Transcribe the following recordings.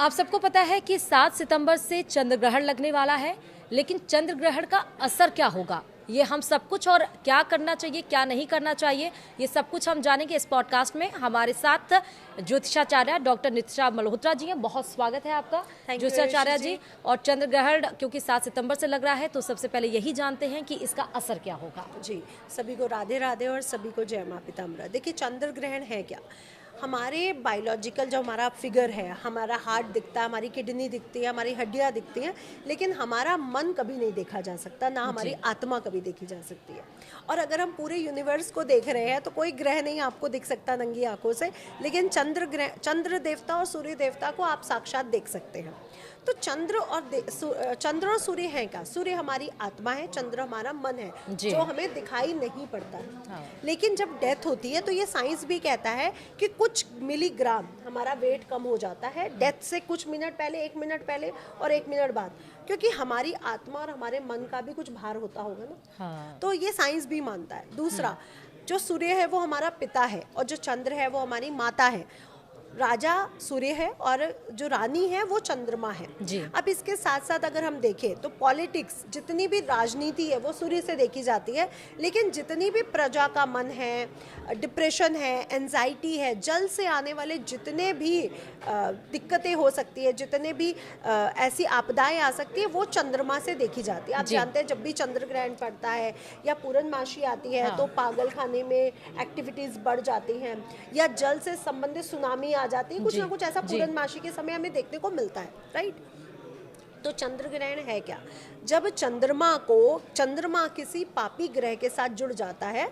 आप सबको पता है कि 7 सितंबर से चंद्र ग्रहण लगने वाला है, लेकिन चंद्र ग्रहण का असर क्या होगा, ये हम सब कुछ और क्या करना चाहिए क्या नहीं करना चाहिए, ये सब कुछ हम जानेंगे इस पॉडकास्ट में। हमारे साथ ज्योतिषाचार्य डॉक्टर नितिशा मल्होत्रा जी हैं। बहुत स्वागत है आपका ज्योतिषाचार्य जी। और चंद्र ग्रहण क्योंकि 7 सितंबर से लग रहा है, तो सबसे पहले यही जानते हैं कि इसका असर क्या होगा। जी, सभी को राधे राधे और सभी को जय माँ पिताम्बरा। देखिए, चंद्र ग्रहण है क्या? हमारे बायोलॉजिकल जो हमारा फिगर है, हमारा हार्ट दिखता है, हमारी किडनी दिखती है, हमारी हड्डियाँ दिखती हैं, लेकिन हमारा मन कभी नहीं देखा जा सकता, ना हमारी आत्मा कभी देखी जा सकती है। और अगर हम पूरे यूनिवर्स को देख रहे हैं तो कोई ग्रह नहीं आपको दिख सकता नंगी आंखों से, लेकिन चंद्र देवता और सूर्य देवता को आप साक्षात देख सकते हैं। तो चंद्र और सूर्य है क्या? सूर्य हमारी आत्मा है, चंद्र हमारा मन है, जो हमें दिखाई नहीं पड़ता है। हाँ। लेकिन जब डेथ होती है तो ये साइंस भी कहता है कि कुछ मिलीग्राम हमारा वेट कम हो जाता है डेथ से कुछ मिनट पहले, 1 मिनट पहले और 1 मिनट बाद, क्योंकि हमारी आत्मा और हमारे मन का भी कुछ भार होता होगा ना। हाँ। तो ये साइंस भी मानता है। दूसरा, जो सूर्य है वो हमारा पिता है और जो चंद्र है वो हमारी माता है। राजा सूर्य है और जो रानी है वो चंद्रमा है जी। अब इसके साथ साथ अगर हम देखें तो पॉलिटिक्स, जितनी भी राजनीति है वो सूर्य से देखी जाती है, लेकिन जितनी भी प्रजा का मन है, डिप्रेशन है, एंजाइटी है, जल से आने वाले जितने भी दिक्कतें हो सकती है, जितने भी ऐसी आपदाएं आ सकती है, वो चंद्रमा से देखी जाती है। आप जानते हैं जब भी चंद्र ग्रहण पड़ता है या पूर्णमासी आती है, हाँ। तो पागल खाने में एक्टिविटीज बढ़ जाती हैं या जल से संबंधित सुनामी आ जाती है, कुछ ना कुछ ऐसा पूर्णमासी के समय हमें देखने को मिलता है, राइट। तो चंद्र ग्रहण है क्या? जब चंद्रमा किसी पापी ग्रह के साथ जुड़ जाता है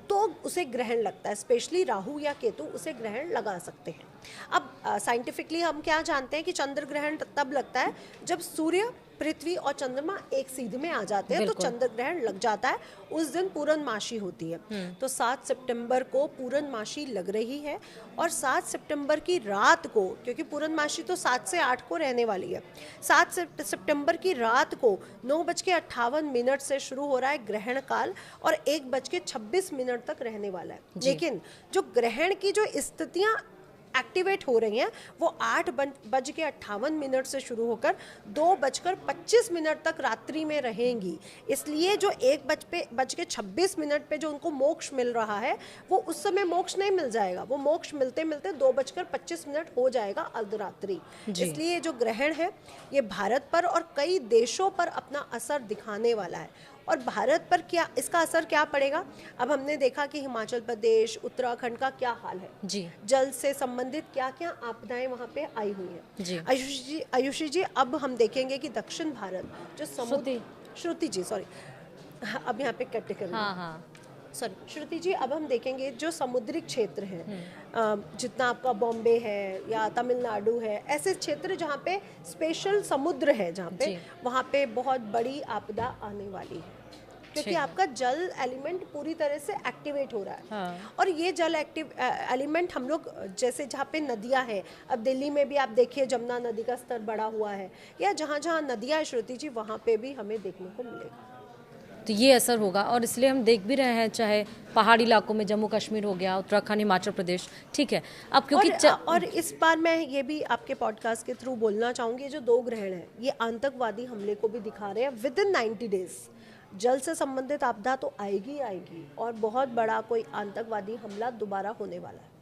तो उसे ग्रहण लगता है। स्पेशली राहु या केतु उसे ग्रहण लगा सकते हैं। अब साइंटिफिकली हम क्या जानते हैं कि चंद्र ग्रहण तब लगता है जब सूर्य, पृथ्वी और चंद्रमा एक सीध में आ जाते हैं, तो चंद्र ग्रहण लग जाता है। उस दिन पूर्णमासी होती है। तो 7 सितंबर को पूर्णमासी लग रही है और 7 सितंबर की रात को, क्योंकि पूर्णमासी तो 7 से 8 को रहने वाली है, 7 सितंबर की रात को 9:58 से शुरू हो रहा है ग्रहण काल और 1:26 तक रहने वाला है। लेकिन जो ग्रहण की जो स्थितियां एक्टिवेट हो रही हैं वो 8:58 से शुरू होकर 2:25 तक रात्रि में रहेंगी। इसलिए जो 1:26 पे जो उनको मोक्ष मिल रहा है वो उस समय मोक्ष नहीं मिल जाएगा, वो मोक्ष मिलते मिलते 2:25 हो जाएगा अर्धरात्रि। इसलिए जो ग्रहण है ये भारत पर और कई देशों पर अपना असर दिखाने वाला है। और भारत पर क्या इसका असर क्या पड़ेगा? अब हमने देखा कि हिमाचल प्रदेश, उत्तराखंड का क्या हाल है जी। जल से संबंधित क्या क्या आपदाएं वहाँ पे आई हुई है जी। आयुषी जी, अब हम देखेंगे कि दक्षिण भारत जो समुद्र, श्रुति जी सॉरी, अब यहाँ पे कट कर सॉरी श्रुति जी, अब हम देखेंगे जो समुद्री क्षेत्र है, जितना आपका बॉम्बे है या तमिलनाडु है, ऐसे क्षेत्र जहाँ पे स्पेशल समुद्र है, जहाँ पे वहाँ पे बहुत बड़ी आपदा आने वाली है, क्योंकि आपका जल एलिमेंट पूरी तरह से एक्टिवेट हो रहा है। हाँ। और ये जल एलिमेंट हम लोग जैसे जहाँ पे नदियाँ हैं, अब दिल्ली में भी आप देखिए जमुना नदी का स्तर बढ़ा हुआ है, या जहाँ जहाँ नदियाँ है श्रुति जी, वहाँ पे भी हमें देखने को मिलेगा। तो ये असर होगा और इसलिए हम देख भी रहे हैं, चाहे पहाड़ी इलाकों में जम्मू कश्मीर हो गया, उत्तराखंड, हिमाचल प्रदेश, ठीक है। अब क्योंकि और इस बार मैं ये भी आपके पॉडकास्ट के थ्रू बोलना चाहूँगी, जो 2 ग्रहण हैं ये आतंकवादी हमले को भी दिखा रहे हैं। विदिन 90 डेज जल से संबंधित आपदा तो आएगी और बहुत बड़ा कोई आतंकवादी हमला दोबारा होने वाला है।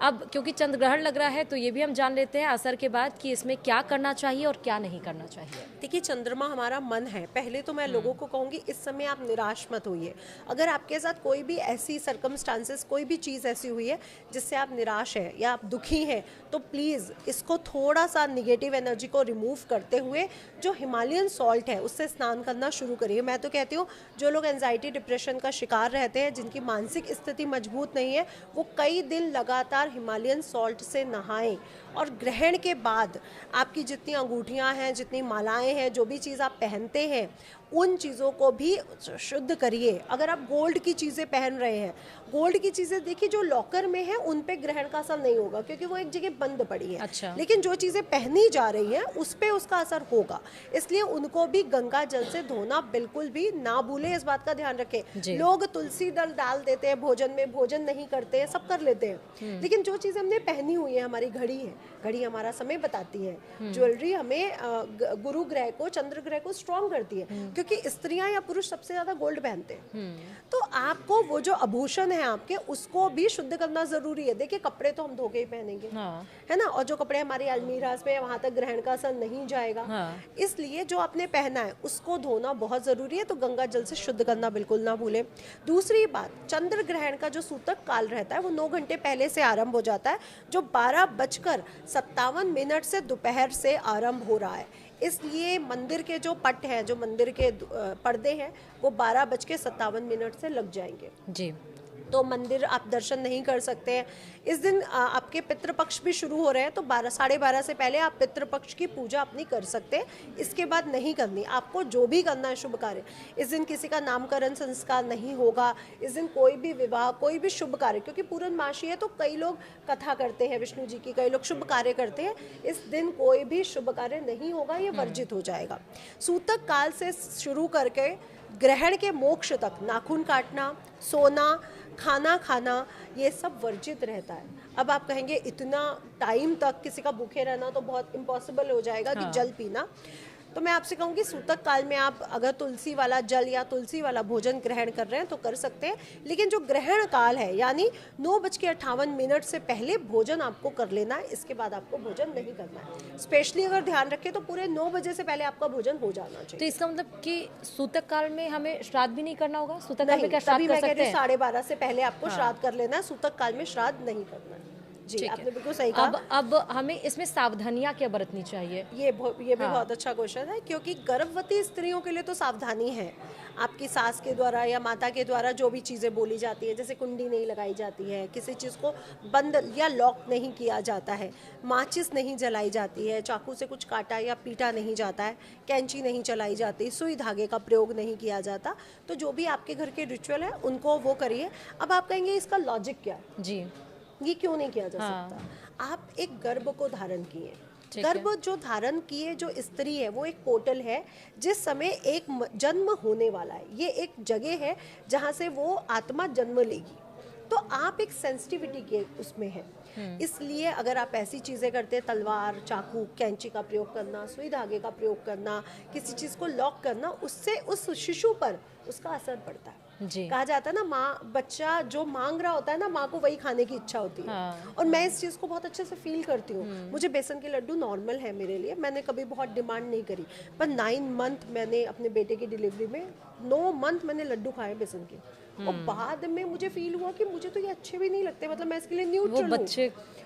अब क्योंकि चंद्र ग्रहण लग रहा है तो ये भी हम जान लेते हैं असर के बाद कि इसमें क्या करना चाहिए और क्या नहीं करना चाहिए। देखिए, चंद्रमा हमारा मन है। पहले तो मैं लोगों को कहूँगी इस समय आप निराश मत होइए। अगर आपके साथ कोई भी ऐसी सर्कमस्टांसेस, कोई भी चीज़ ऐसी हुई है जिससे आप निराश हैं या आप दुखी हैं, तो प्लीज़ इसको थोड़ा सा निगेटिव एनर्जी को रिमूव करते हुए जो हिमालयन सॉल्ट है उससे स्नान करना शुरू करिए। मैं तो कहती हूँ जो लोग एंजाइटी, डिप्रेशन का शिकार रहते हैं, जिनकी मानसिक स्थिति मजबूत नहीं है, वो कई दिन लगातार हिमालयन सॉल्ट से नहाएं। और ग्रहण के बाद आपकी जितनी अंगूठियां हैं, जितनी मालाएं हैं, जो भी चीज़ आप पहनते हैं, उन चीज़ों को भी शुद्ध करिए। अगर आप गोल्ड की चीज़ें पहन रहे हैं, गोल्ड की चीज़ें देखिए जो लॉकर में है उन पे ग्रहण का असर नहीं होगा, क्योंकि वो एक जगह बंद पड़ी है। अच्छा। लेकिन जो चीज़ें पहनी जा रही हैं उस पे उसका असर होगा, इसलिए उनको भी गंगा जल से धोना बिल्कुल भी ना भूलें। इस बात का ध्यान रखें। लोग तुलसी दल डाल देते हैं भोजन में, भोजन नहीं करते हैं, सब कर लेते हैं, लेकिन जो चीज़ें हमने पहनी हुई है, हमारी घड़ी है, घड़ी हमारा समय बताती है, ज्वेलरी हमें गुरु ग्रह को, चंद्र ग्रह को स्ट्रॉन्ग करती है, क्योंकि स्त्रियां या पुरुष सबसे ज्यादा गोल्ड पहनते हैं। तो आपको वो जो आभूषण है आपके, उसको भी शुद्ध करना जरूरी है। देखिए कपड़े तो हम धो के ही पहनेंगे, है ना, और जो कपड़े हमारी अलमीराज में, वहां तक ग्रहण का असर नहीं जाएगा। इसलिए जो आपने पहना है उसको धोना बहुत जरूरी है, तो गंगा जल से शुद्ध करना बिल्कुल ना भूलें। दूसरी बात, चंद्र ग्रहण का जो सूतक काल रहता है वो 9 घंटे पहले से आरंभ हो जाता है, जो 12:57 से दोपहर से आरंभ हो रहा है। इसलिए मंदिर के जो पट हैं, जो मंदिर के पर्दे हैं, वो 12:57 से लग जाएंगे जी। तो मंदिर आप दर्शन नहीं कर सकते हैं। इस दिन आपके पितृपक्ष भी शुरू हो रहे हैं, तो 12-12:30 से पहले आप पितृपक्ष की पूजा अपनी कर सकते हैं, इसके बाद नहीं करनी। आपको जो भी करना है शुभ कार्य, इस दिन किसी का नामकरण संस्कार नहीं होगा, इस दिन कोई भी विवाह, कोई भी शुभ कार्य, क्योंकि पूर्णमासी है तो कई लोग कथा करते हैं विष्णु जी की, कई लोग शुभ कार्य करते हैं, इस दिन कोई भी शुभ कार्य नहीं होगा, ये वर्जित हो जाएगा। सूतक काल से शुरू करके ग्रहण के मोक्ष तक नाखून काटना, सोना, खाना खाना, ये सब वर्जित रहता है। अब आप कहेंगे इतना टाइम तक किसी का भूखे रहना तो बहुत इम्पॉसिबल हो जाएगा कि जल पीना, तो मैं आपसे कहूँगी सूतक काल में आप अगर तुलसी वाला जल या तुलसी वाला भोजन ग्रहण कर रहे हैं तो कर सकते हैं, लेकिन जो ग्रहण काल है यानी 9:58 से पहले भोजन आपको कर लेना है, इसके बाद आपको भोजन नहीं करना है। स्पेशली अगर ध्यान रखें तो पूरे 9 बजे से पहले आपका भोजन हो जाना चाहिए। तो इसका मतलब कि सूतक काल में हमें श्राद्ध भी नहीं करना होगा? सूतक काल में क्या श्राद्ध कर सकते हैं? 12:30 से पहले आपको श्राद्ध कर लेना है, सूतक काल में श्राद्ध नहीं करना है। जी, आपने बिल्कुल सही कहा। अब हमें इसमें सावधानियां क्या बरतनी चाहिए? ये भी बहुत अच्छा क्वेश्चन है, क्योंकि गर्भवती स्त्रियों के लिए तो सावधानी है। आपकी सास के द्वारा या माता के द्वारा जो भी चीज़ें बोली जाती हैं, जैसे कुंडी नहीं लगाई जाती है, किसी चीज़ को बंद या लॉक नहीं किया जाता है, माचिस नहीं जलाई जाती है, चाकू से कुछ काटा या पीटा नहीं जाता है, कैंची नहीं चलाई जाती, सुई धागे का प्रयोग नहीं किया जाता। तो जो भी आपके घर के रिचुअल है उनको वो करिए। अब आप कहेंगे इसका लॉजिक क्या है? जी, ये क्यों नहीं किया जा सकता? आप एक गर्भ को धारण किए, गर्भ जो धारण किए जो स्त्री है वो एक पोर्टल है, जिस समय एक जन्म होने वाला है, ये एक जगह है जहाँ से वो आत्मा जन्म लेगी। तो आप एक सेंसिटिविटी के उसमें है, इसलिए अगर आप ऐसी चीज़ें करते हैं, तलवार, चाकू, कैंची का प्रयोग करना, सुई धागे का प्रयोग करना, किसी चीज़ को लॉक करना, उससे उस शिशु पर उसका असर पड़ता है। कहा जाता है ना, माँ, बच्चा जो मांग रहा होता है ना, माँ को वही खाने की इच्छा होती है। और मैं इस चीज़ को बहुत अच्छे से फील करती हूँ। मुझे बेसन के लड्डू नॉर्मल है मेरे लिए, मैंने कभी बहुत डिमांड नहीं करी, पर 9 मंथ मैंने अपने बेटे की डिलीवरी में 9 मंथ मैंने लड्डू खाए बेसन के, और बाद में मुझे फील हुआ कि मुझे तो ये अच्छे भी नहीं लगते, मतलब मैं इसके लिए न्यूट्रल हूँ।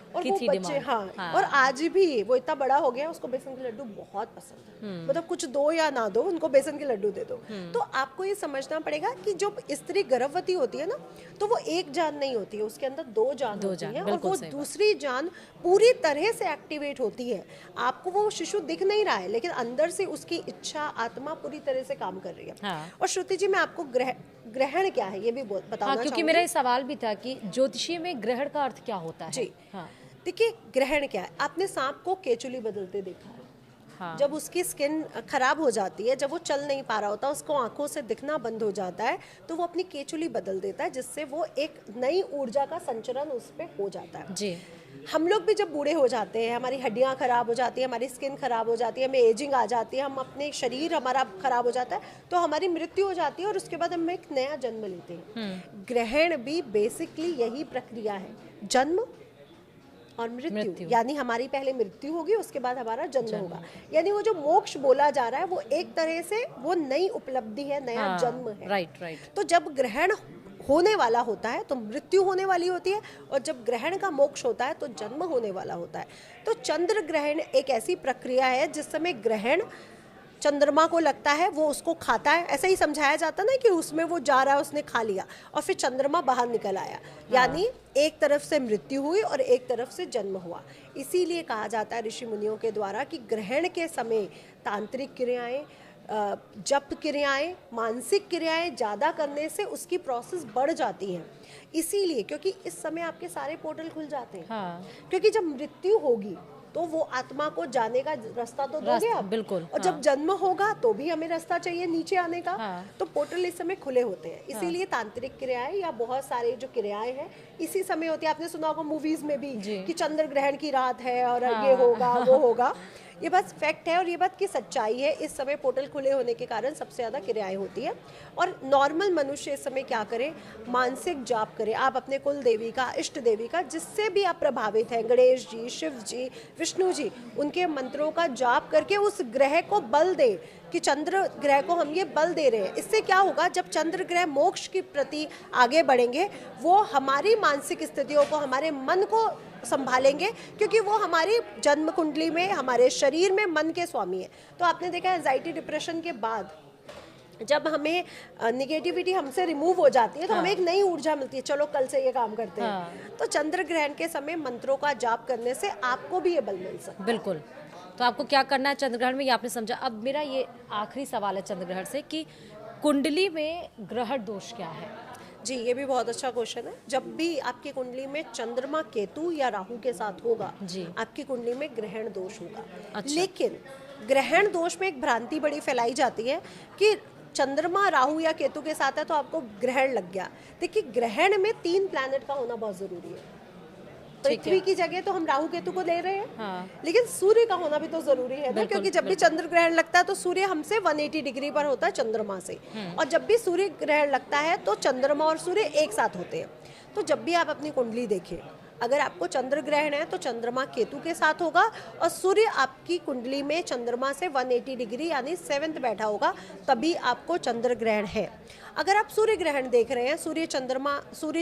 और वो बच्चे हाँ, और आज भी वो इतना बड़ा हो गया, उसको बेसन के लड्डू बहुत पसंद है। मतलब कुछ दो या ना दो, उनको बेसन के लड्डू दे दो। तो आपको ये समझना पड़ेगा कि जब स्त्री गर्भवती होती है ना, तो वो एक जान नहीं होती है, उसके अंदर 2 जान होती है, और वो दूसरी जान पूरी तरह से एक्टिवेट होती है। आपको वो शिशु दिख नहीं रहा है, लेकिन अंदर से उसकी इच्छा, आत्मा पूरी तरह से काम कर रही है। और श्रुति जी, मैं आपको ग्रहण क्या है ये भी बताना क्योंकि मेरा ये सवाल भी था कि ज्योतिषी में ग्रहण का अर्थ क्या होता है? जी, देखिए ग्रहण क्या है, आपने सांप को केचुली बदलते देखा है। जब उसकी स्किन खराब हो जाती है, जब वो चल नहीं पा रहा होता, उसको आंखों से दिखना बंद हो जाता है, तो वो अपनी केचुली बदल देता है, जिससे वो एक नई ऊर्जा का संचरण उस पर हो जाता है। जी, हम लोग भी जब बूढ़े हो जाते हैं, हमारी हड्डियां खराब हो जाती है, हमारी स्किन खराब हो जाती है, हमें एजिंग आ जाती है, हम अपने शरीर हमारा खराब हो जाता है, तो हमारी मृत्यु हो जाती है, और उसके बाद हम एक नया जन्म लेते हैं। ग्रहण भी बेसिकली यही प्रक्रिया है, जन्म और मृत्यु। यानी हमारी पहले मृत्यु होगी, उसके बाद हमारा जन्म होगा। यानी वो जो मोक्ष बोला जा रहा है, वो एक तरह से वो नई उपलब्धि है, नया जन्म है। राइट। तो जब ग्रहण होने वाला होता है तो मृत्यु होने वाली होती है, और जब ग्रहण का मोक्ष होता है तो जन्म होने वाला होता है। तो चंद्र ग्रहण एक ऐसी प्रक्रिया है जिस समय ग्रहण चंद्रमा को लगता है, वो उसको खाता है। ऐसा ही समझाया जाता ना कि उसमें वो जा रहा है, उसने खा लिया और फिर चंद्रमा बाहर निकल आया। यानी एक तरफ से मृत्यु हुई और एक तरफ से जन्म हुआ। इसीलिए कहा जाता है ऋषि मुनियों के द्वारा कि ग्रहण के समय तांत्रिक क्रियाएं, जप क्रियाएं, मानसिक क्रियाएं ज़्यादा करने से उसकी प्रोसेस बढ़ जाती हैं। इसीलिए क्योंकि इस समय आपके सारे पोर्टल खुल जाते हैं। क्योंकि जब मृत्यु होगी तो वो आत्मा को जाने का रास्ता तो दोगे आप। बिल्कुल। और जब जन्म होगा तो भी हमें रास्ता चाहिए नीचे आने का। तो पोर्टल इस समय खुले होते हैं, इसीलिए तांत्रिक क्रियाएं या बहुत सारे जो क्रियाएं हैं इसी समय होती है। आपने सुना होगा मूवीज में भी कि चंद्र ग्रहण की रात है और ये होगा वो होगा। ये बस फैक्ट है और ये बात की सच्चाई है। इस समय पोर्टल खुले होने के कारण सबसे ज़्यादा क्रियाएं होती है। और नॉर्मल मनुष्य इस समय क्या करे, मानसिक जाप करे आप अपने कुल देवी का, इष्ट देवी का, जिससे भी आप प्रभावित हैं, गणेश जी, शिव जी, विष्णु जी, उनके मंत्रों का जाप करके उस ग्रह को बल दे कि चंद्र ग्रह को हम ये बल दे रहे हैं। इससे क्या होगा, जब चंद्र ग्रह मोक्ष के प्रति आगे बढ़ेंगे वो हमारी मानसिक स्थितियों को, हमारे मन को संभालेंगे, क्योंकि वो हमारी जन्म कुंडली में, हमारे शरीर में मन के स्वामी है। तो आपने देखा एंजाइटी डिप्रेशन के बाद जब हमें निगेटिविटी हमसे रिमूव हो जाती है तो हमें एक नई ऊर्जा मिलती है, चलो कल से ये काम करते हैं। तो चंद्र ग्रहण के समय मंत्रों का जाप करने से आपको भी ये बल मिल सकता है। बिल्कुल। तो आपको क्या करना है चंद्रग्रहण में, ये आपने समझा। अब मेरा ये आखिरी सवाल है चंद्रग्रहण से कि कुंडली में ग्रहण दोष क्या है? जी, ये भी बहुत अच्छा क्वेश्चन है। जब भी आपकी कुंडली में चंद्रमा केतु या राहु के साथ होगा जी, आपकी कुंडली में ग्रहण दोष होगा। अच्छा। लेकिन ग्रहण दोष में एक भ्रांति बड़ी फैलाई जाती है कि चंद्रमा राहु या केतु के साथ है तो आपको ग्रहण लग गया। देखिए, ग्रहण में 3 प्लैनेट का होना बहुत जरूरी है। पृथ्वी की जगह तो हम राहु केतु को ले रहे हैं, लेकिन सूर्य का होना भी तो जरूरी है ना, क्योंकि जब भी चंद्र ग्रहण लगता है तो सूर्य हमसे 180 डिग्री पर होता है चंद्रमा से, और जब भी सूर्य ग्रहण लगता है तो चंद्रमा और सूर्य एक साथ होते हैं। तो जब भी आप अपनी कुंडली देखें, अगर आपको चंद्र ग्रहण है तो चंद्रमा केतु के साथ होगा और सूर्य आपकी कुंडली में चंद्रमा से 180 डिग्री यानी 7th बैठा होगा, तभी आपको चंद्र ग्रहण है। अगर आप सूर्य ग्रहण देख रहे हैं, सूर्य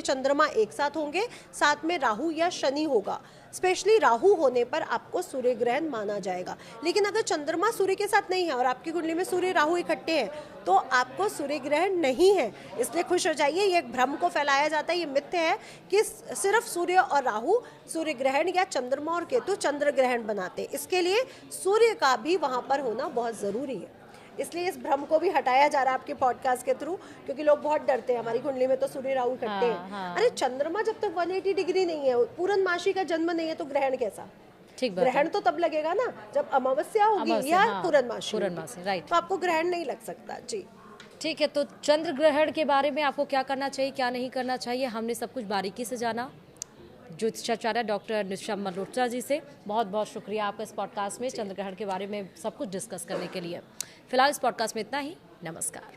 चंद्रमा एक साथ होंगे, साथ में राहु या शनि होगा। स्पेशली राहु होने पर आपको सूर्य ग्रहण माना जाएगा। लेकिन अगर चंद्रमा सूर्य के साथ नहीं है और आपकी कुंडली में सूर्य राहु इकट्ठे हैं तो आपको सूर्य ग्रहण नहीं है। इसलिए खुश हो जाइए, ये एक भ्रम को फैलाया जाता है, ये मिथ्य है कि सिर्फ सूर्य और राहु सूर्य ग्रहण या चंद्रमा और केतु चंद्र ग्रहण बनाते हैं। इसके लिए सूर्य का भी वहां पर होना बहुत जरूरी है। इसलिए इस भ्रम को भी हटाया जा रहा है आपके पॉडकास्ट के थ्रू, क्योंकि लोग बहुत डरते हैं हमारी कुंडली में तो सूर्य राहु इकट्ठे हैं। अरे चंद्रमा जब तक 180 डिग्री नहीं है, पूर्णमासी का जन्म नहीं है, तो ग्रहण कैसा? ठीक बात है। ग्रहण तो तब लगेगा ना जब अमावस्या होगी या पूर्णमासी, राइट। तो आपको ग्रहण नहीं लग सकता। जी ठीक है, तो चंद्र ग्रहण के बारे में आपको क्या करना चाहिए, क्या नहीं करना चाहिए, हमने सब कुछ बारीकी से जाना ज्योतिषाचार्य डॉक्टर निशा मल्होत्रा जी से। बहुत बहुत शुक्रिया आपका इस पॉडकास्ट में चंद्र ग्रहण के बारे में सब कुछ डिस्कस करने के लिए। फिलहाल इस पॉडकास्ट में इतना ही। नमस्कार।